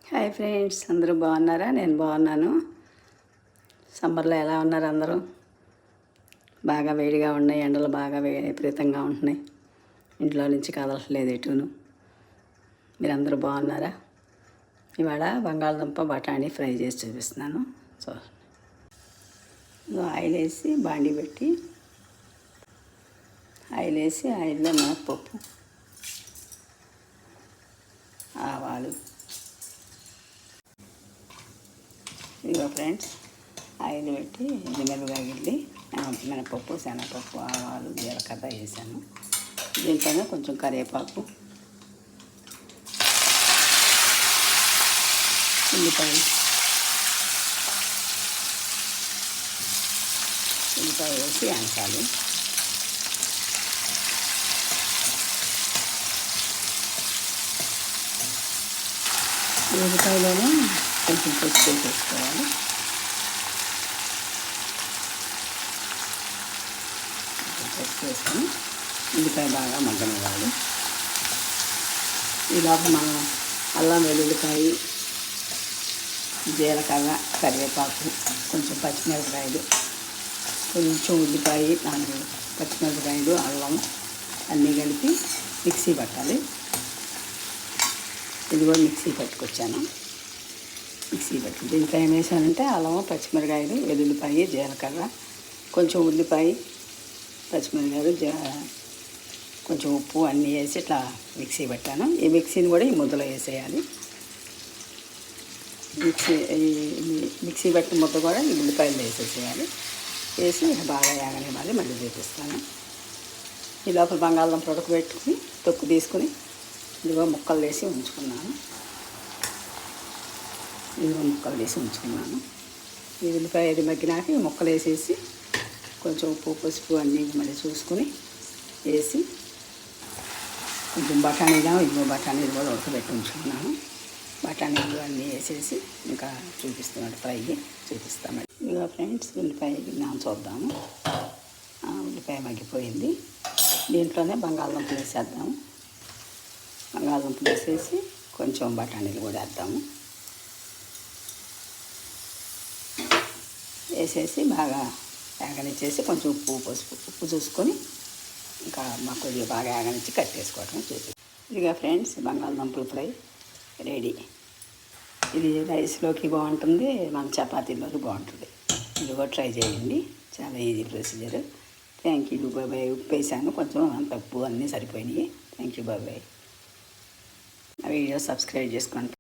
Hi friends, అందరూ బాగున్నారా? నేను బాగున్నాను. సమ్మర్లో ఎలా ఉన్నారు అందరూ? బాగా వేడిగా ఉన్నాయి, ఎండలు బాగా విపరీతంగా ఉంటున్నాయి. ఇంట్లో నుంచి కదలట్లేదు ఎటును. మీరందరూ బాగున్నారా? ఇవాళ బంగాళదుంప బఠానీ ఫ్రై చేసి చూపిస్తున్నాను. సో ఆయిల్ వేసి బాండి పెట్టి ఆయిల్లో మినప్పప్పు, ఆవాలు, ఇదిగో ఫ్రెండ్స్ ఆయిల్ పెట్టి మిరపకాయలు, మినపప్పు, శనగపప్పు, ఆవాలు, జీలకర్ర వేసాను. దీంట్లోనే కొంచెం కరివేపాకు, ఉల్లిపాయ వేసి అంచాలి. ఉల్లిపాయలోనే కొంచెం పసుపు వేసుకోవాలి. పసుపు వేసుకొని ఉల్లిపాయ బాగా మగ్గనివ్వాలి. ఈలోపు మనం అల్లం వెల్లుల్లిపాయ, జీలకర్ర, కరివేపాకు, కొంచెం పచ్చిమిరపకాయలు, కొంచెం ఉల్లిపాయ, 4 పచ్చిమిరపకాయలు, అల్లం అన్నీ కలిపి మిక్సీ పట్టాలి. ఇది కూడా మిక్సీ పట్టుకొచ్చాను. మిక్సీ పట్టి దీంట్లో ఏం వేసానంటే అల్లం, పచ్చిమిరపకాయలు, వెల్లుల్లిపాయ, జీలకర్ర, కొంచెం ఉల్లిపాయ, పచ్చిమిరపకాయలు, కొంచెం ఉప్పు అన్నీ వేసి ఇట్లా మిక్సీ పెట్టాను. ఈ మిక్సీని కూడా ఈ ముద్దలో వేసేయాలి. మిక్సీ పట్టిన ముద్ద కూడా ఈ ఉల్లిపాయలు వేసేసేయాలి. వేసి బాగా యాగనివ్వాలి. మళ్ళీ చూపిస్తాను. ఈ లోపల బంగాళదుంప ఉడకబెట్టుకుని తొక్కు తీసుకుని ఇదిగో ముక్కలు వేసి ఉంచుకున్నాను. ఈ ఉల్లిపాయ అది మగ్గినాక ఈ ముక్కలు వేసేసి కొంచెం ఉప్పు, పసుపు అన్నీ మళ్ళీ చూసుకుని వేసి కొంచెం బఠానీలు కూడా ఉడకబెట్టి ఉంచుకున్నాను. బఠానీలు అన్నీ వేసేసి ఇంకా చూపిస్తున్నాడు, ఫ్రై చూపిస్తాను. ఇదిగో ఫ్రెండ్స్ ఉల్లిపాయ చూద్దాము. ఉల్లిపాయ మగ్గిపోయింది. దీంట్లోనే బంగాళదుంపలు వేసేద్దాము. బంగాళదుంపలు వేసేసి కొంచెం బఠానీలు కూడా వేద్దాము. వేసేసి బాగా యాగనిచ్చేసి కొంచెం ఉప్పు చూసుకొని ఇంకా మాకు కొద్దిగా బాగా యాగనిచ్చి కట్టేసుకోవటం చూసి. ఇదిగా ఫ్రెండ్స్ బంగాళదుంపల ఫ్రై రెడీ. ఇది రైస్లోకి బాగుంటుంది, మన చపాతీలోకి బాగుంటుంది. ఇది కూడా ట్రై చేయండి. చాలా easy procedure. Thank you. Bye. ఉప్పు వేసాను కొంచెం, తప్పు అన్నీ సరిపోయినాయి. Thank you. బాయ్. నా వీడియో సబ్స్క్రైబ్ చేసుకోండి.